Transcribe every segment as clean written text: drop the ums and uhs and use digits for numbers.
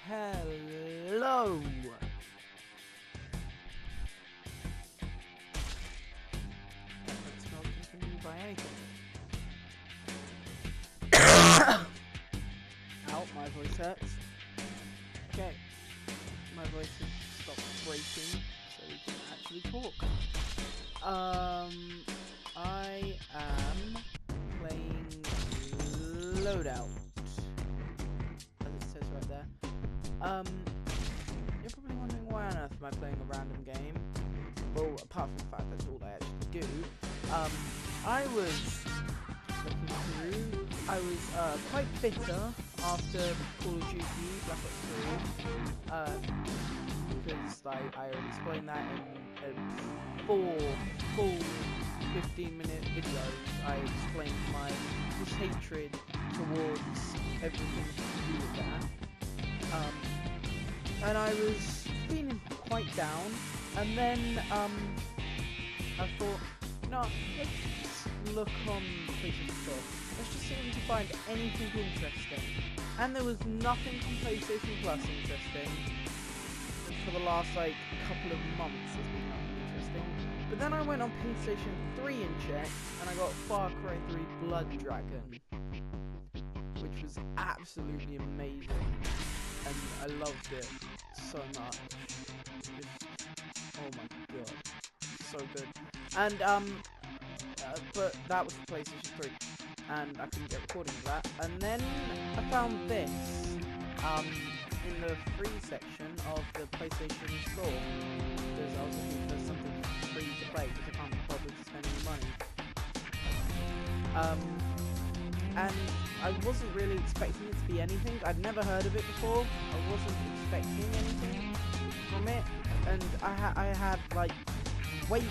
Hello. That smells continued by anything. Ow, my voice hurts. Okay, my voice has stopped breaking, so we can actually talk. I am playing Loadout, as it says right there. You're probably wondering why on earth am I playing a random game? Well, apart from the fact that's all I actually do. I was looking through. I was quite bitter after Call of Duty Black Ops 3, because like I already explained that in 4 full 15-minute videos. I explained my hatred towards everything to do with that. And I was feeling quite down, and then I thought, no, let's look on PlayStation Store. Let's just see if we can find anything interesting. And there was nothing on PlayStation Plus interesting. And for the last like couple of months, there's been nothing interesting. But then I went on PlayStation 3 and checked, and I got Far Cry 3 Blood Dragon, which was absolutely amazing, and I loved it so much. Oh my god, so good. And but that was for PlayStation 3, and I couldn't get recording of that. And then I found this in the free section of the PlayStation Store, because I was looking for something free to play because I can't be bothered to spend any money. And I wasn't really expecting it to be anything. I'd never heard of it before. I wasn't expecting anything from it, and I had like waited,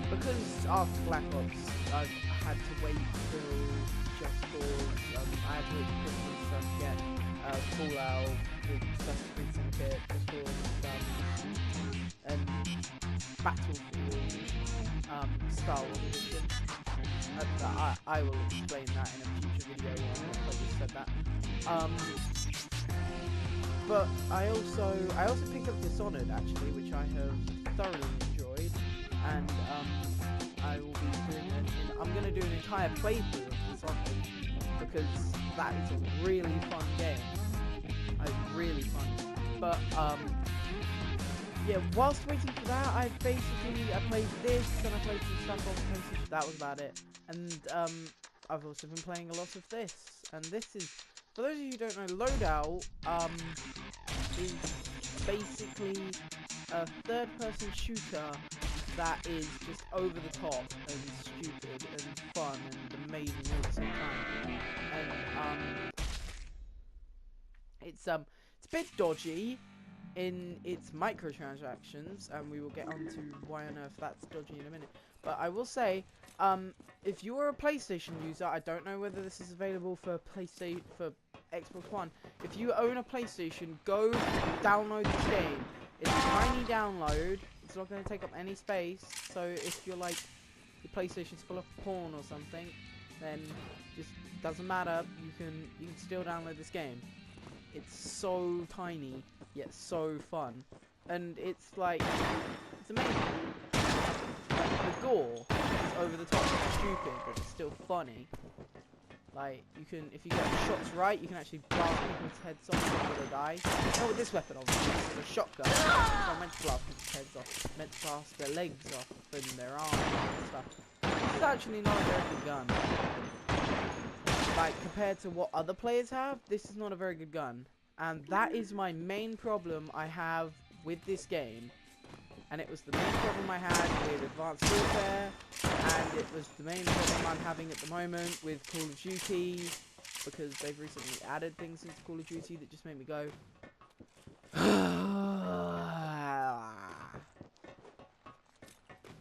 because after Black Ops I had to wait till Just Cause. I had to wait for Christmas so I could get Fallout, the Assassin's Creed Syndicate, Just Cause, and Battlefield, Star Wars Edition. I will explain that in a future video once I just said that. But I also picked up Dishonored actually, which I have thoroughly enjoyed, and I will be doing I'm going to do an entire playthrough of Dishonored, because that is a really fun game. Really fun. But yeah, whilst waiting for that, I played this, and I played some stuff on PlayStation. That was about it. And I've also been playing a lot of this. And this is, for those of you who don't know, Loadout is basically a third-person shooter that is just over the top and stupid and fun and amazing all at the same time. And it's a bit dodgy in its microtransactions, and we will get onto why on earth that's dodgy in a minute. But I will say, if you are a PlayStation user, I don't know whether this is available for Xbox One. If you own a PlayStation, go download this game. It's a tiny download. It's not going to take up any space. So if you're like, your PlayStation's full of porn or something, then just doesn't matter. You can still download this game. It's so tiny, yet so fun. And it's like, it's amazing. Like, the gore is over the top and stupid, but it's still funny. Like, you can, if you get the shots right, you can actually blast people's heads off before they die. Not with this weapon, obviously. This is a shotgun. It's not meant to blast people's heads off. It's meant to blast their legs off and their arms and stuff. It's actually not a very good gun. Like, compared to what other players have, this is not a very good gun. And that is my main problem I have with this game. And it was the main problem I had with Advanced Warfare, and it was the main problem I'm having at the moment with Call of Duty, because they've recently added things into Call of Duty that just made me go,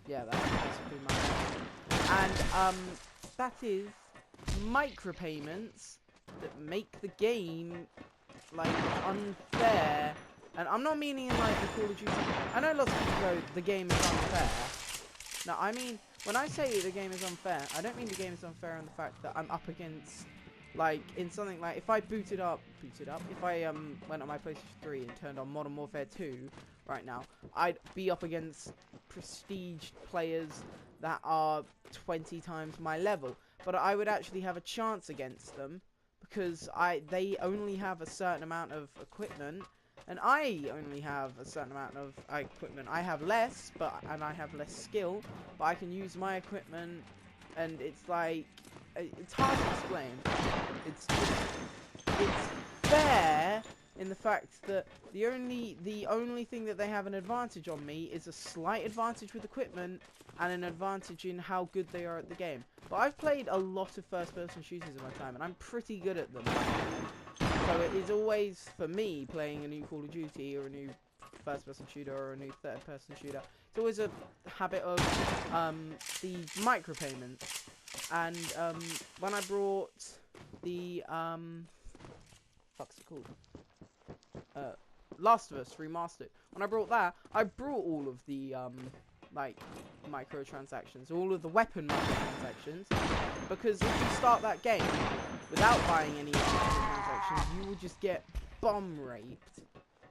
yeah, that's basically my and that is micropayments that make the game like unfair. And I'm not meaning in like the Call of Duty. I know lots of people go, the game is unfair. No, I mean, when I say the game is unfair, I don't mean the game is unfair in the fact that I'm up against Like in something like if I booted up, if I went on my PlayStation 3 and turned on Modern Warfare 2 right now, I'd be up against prestige players that are 20 times my level, but I would actually have a chance against them because they only have a certain amount of equipment and I only have a certain amount of equipment. I have less, and I have less skill, but I can use my equipment, and it's like, it's hard to explain. It's fair in the fact that the only thing that they have an advantage on me is a slight advantage with equipment and an advantage in how good they are at the game. But I've played a lot of first-person shooters in my time, and I'm pretty good at them. So it is always, for me, playing a new Call of Duty or a new first-person shooter or a new third-person shooter, it's always a habit of the micropayments. And when I brought the what's it called? Last of Us Remastered. When I brought that, I brought all of the like microtransactions, all of the weapon microtransactions, because if you start that game without buying any microtransactions, you will just get bomb raped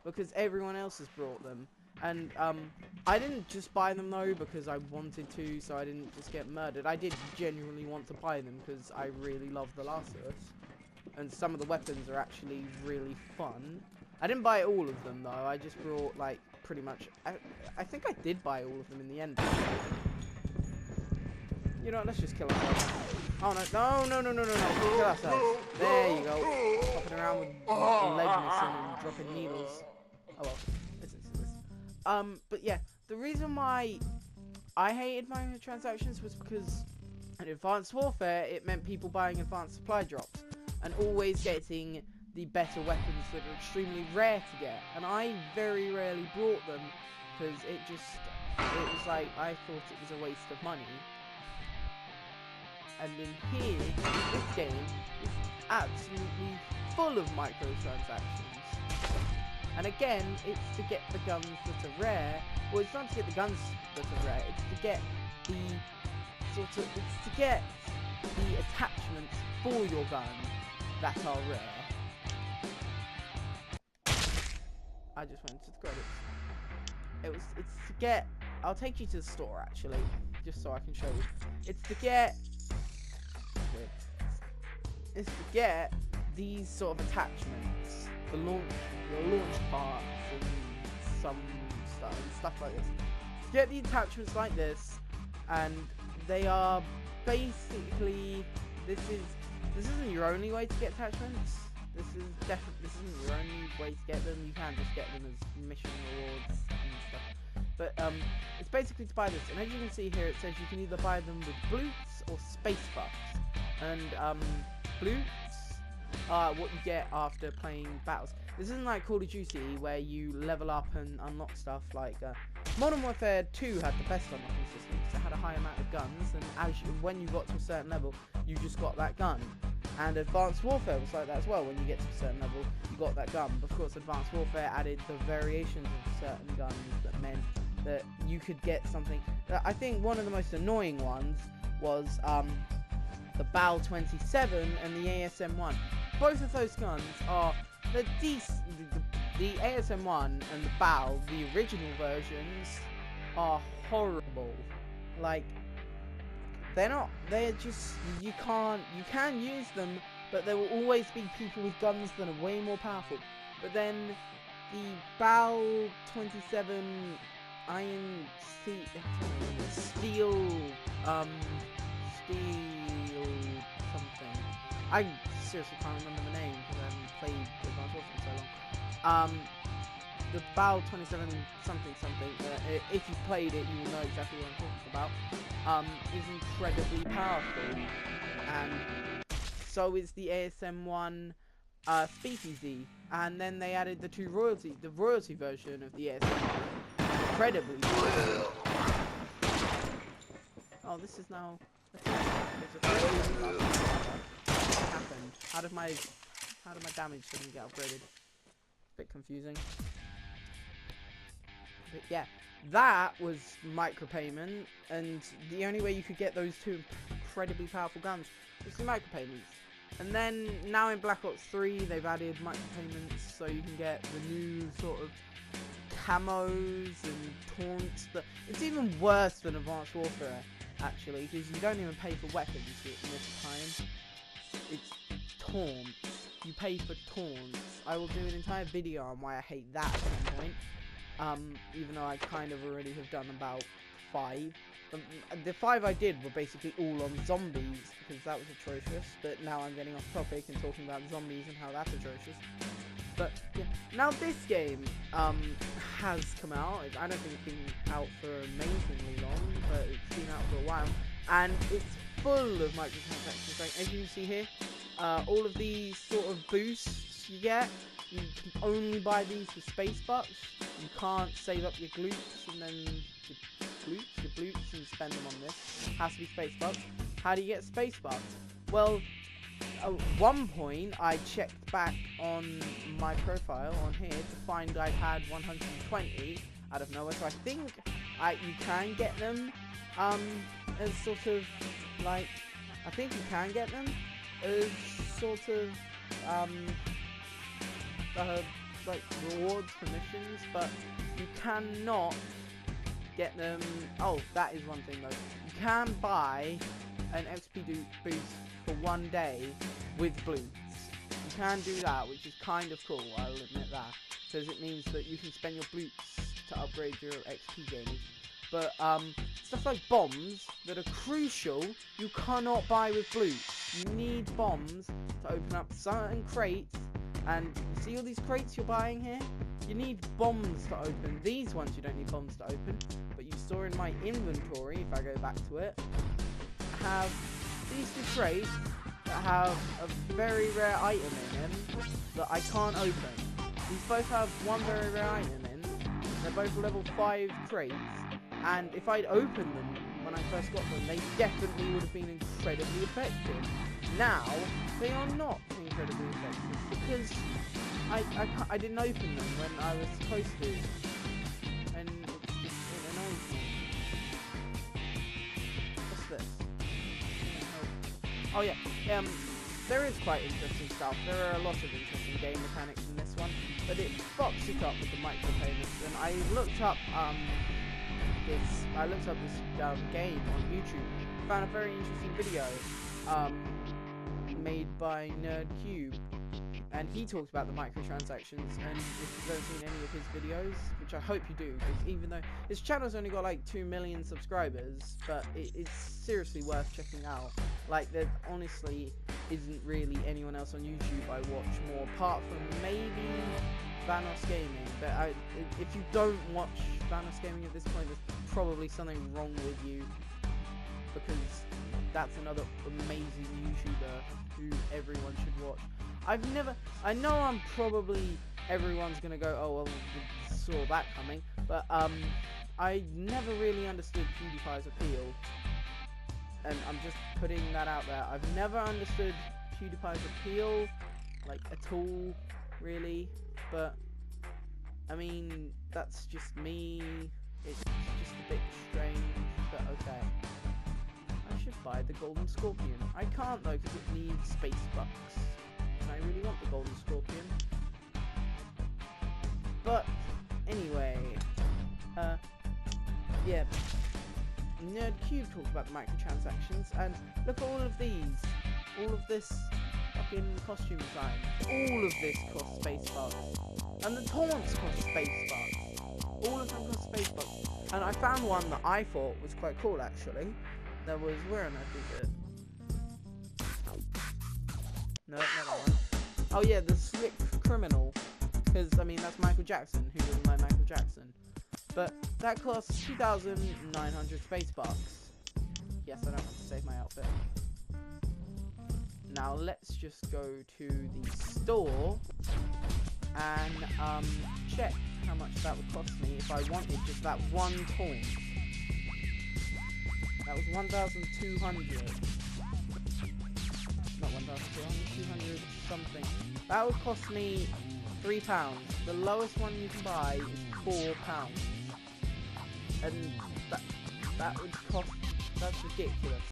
because everyone else has brought them. And I didn't just buy them though because I wanted to, so I didn't just get murdered. I did genuinely want to buy them because I really love The Last of Us, and some of the weapons are actually really fun. I didn't buy all of them though. I just brought like pretty much. I think I did buy all of them in the end. You know what? Let's just kill ourselves. Oh no! Kill ourselves. There you go. Hopping around with lead missing and dropping needles. Oh well. But yeah, the reason why I hated microtransactions was because in Advanced Warfare, it meant people buying advanced supply drops and always getting the better weapons that are extremely rare to get. And I very rarely brought them because it was like, I thought it was a waste of money. And in here, this game is absolutely full of microtransactions. And again, it's to get the guns that are rare. Well, it's not to get the guns that are rare. It's to get the attachments for your gun that are rare. I just went to the credits. It's to get. I'll take you to the store actually, just so I can show you. It's to get. It's to get these sort of attachments. The launch parts and some stuff like this. Get the attachments like this, and they are basically this isn't your only way to get attachments. This isn't your only way to get them. You can just get them as mission rewards and stuff. But it's basically to buy this, and as you can see here, it says you can either buy them with bloops or space buffs. And bloops what you get after playing battles. This isn't like Call of Duty where you level up and unlock stuff like Modern Warfare 2 had the best unlocking system because it had a high amount of guns, and when you got to a certain level, you just got that gun. And Advanced Warfare was like that as well. When you get to a certain level, you got that gun. But of course, Advanced Warfare added the variations of certain guns that meant that you could get something. I think one of the most annoying ones was the BAL 27 and the ASM-1. Both of those guns are the ASM-1 and the BAL, the original versions, are horrible. Like, they're just, you can use them, but there will always be people with guns that are way more powerful. But then, the BAL 27 steel something. I seriously can't remember the name because I haven't played Advanced Warfare in so long. The BAL 27 something, if you've played it, you will know exactly what I'm talking about, is incredibly powerful. And so is the ASM-1 Speakeasy. And then they added the royalty version of the ASM-1. Incredibly powerful. Oh, this is now... What happened? How did my damage suddenly get upgraded? Bit confusing. But yeah, that was micropayment, and the only way you could get those two incredibly powerful guns was through micropayments. And then now in Black Ops 3 they've added micropayments, so you can get the new sort of camos and taunts. It's even worse than Advanced Warfare actually, because you don't even pay for weapons in this time. It's taunts. You pay for taunts. I will do an entire video on why I hate that at some point. Even though I kind of already have done about 5. The 5 I did were basically all on zombies, because that was atrocious. But now I'm getting off topic and talking about zombies and how that's atrocious. But yeah, now this game has come out. I don't think it's been out for amazingly long, but it's been out for a while, and it's full of microtransactions. Like as you can see here, all of these sort of boosts you get, you can only buy these for space bucks. You can't save up your glutes and then your glutes and spend them on this. It has to be space bucks. How do you get space bucks? Well, at one point I checked back on my profile on here to find I'd had 120 out of nowhere, so I think you can get them as sort of like, I think you can get them as sort of like rewards for missions, but you cannot get them. Oh, that is one thing though, you can buy an XP boost for 1 day with blues. You can do that, which is kind of cool, I'll admit that, because it means that you can spend your boots to upgrade your XP gauge. But stuff like bombs that are crucial, you cannot buy with blues. You need bombs to open up certain crates, and you see all these crates you're buying here? You need bombs to open. These ones you don't need bombs to open, but you store in my inventory, if I go back to it, I have these 2 crates that have a very rare item in them that I can't open. These both have one very rare item in. They're both level 5 crates, and if I'd opened them when I first got them, they definitely would have been incredibly effective. Now, they are not incredibly effective because I didn't open them when I was supposed to, and it annoys me. What's this? Oh yeah, there is quite interesting stuff. There are a lot of interesting game mechanics in this one, but it fucks it up with the micropayments. And I looked up this game on YouTube, found a very interesting video made by NerdCube, and he talks about the microtransactions. And if you've ever seen any of his videos, which I hope you do, because even though his channel's only got like 2 million subscribers, but it's seriously worth checking out. Like, there honestly isn't really anyone else on YouTube I watch more, apart from maybe Vanos Gaming. But if you don't watch Vanos Gaming at this point, there's probably something wrong with you, because that's another amazing YouTuber who everyone should watch. I know I'm probably, everyone's gonna go, oh well, we saw that coming, but I never really understood PewDiePie's appeal, and I'm just putting that out there. I've never understood PewDiePie's appeal, like, at all, really, but I mean, that's just me. It's just a bit strange, but okay. I should buy the Golden Scorpion. I can't though, because it needs space bucks. And I really want the Golden Scorpion. But anyway, yeah. NerdCube talks about the microtransactions, and look at all of these. All of this fucking costume design. All of this costs space bucks. And the taunts cost space bucks. All of them cost space bucks. And I found one that I thought was quite cool, actually. There was, where on earth is it? No, not that one. Oh yeah, the Slick Criminal. Because, I mean, that's Michael Jackson. Who doesn't like Michael Jackson? But that costs 2,900 space bucks. Yes, I don't want to save my outfit. Now let's just go to the store and check how much that would cost me if I wanted just that one taunt. That was 1,200. Not 1,200, 200 something. That would cost me £3. The lowest one you can buy is £4. And that would cost, that's ridiculous.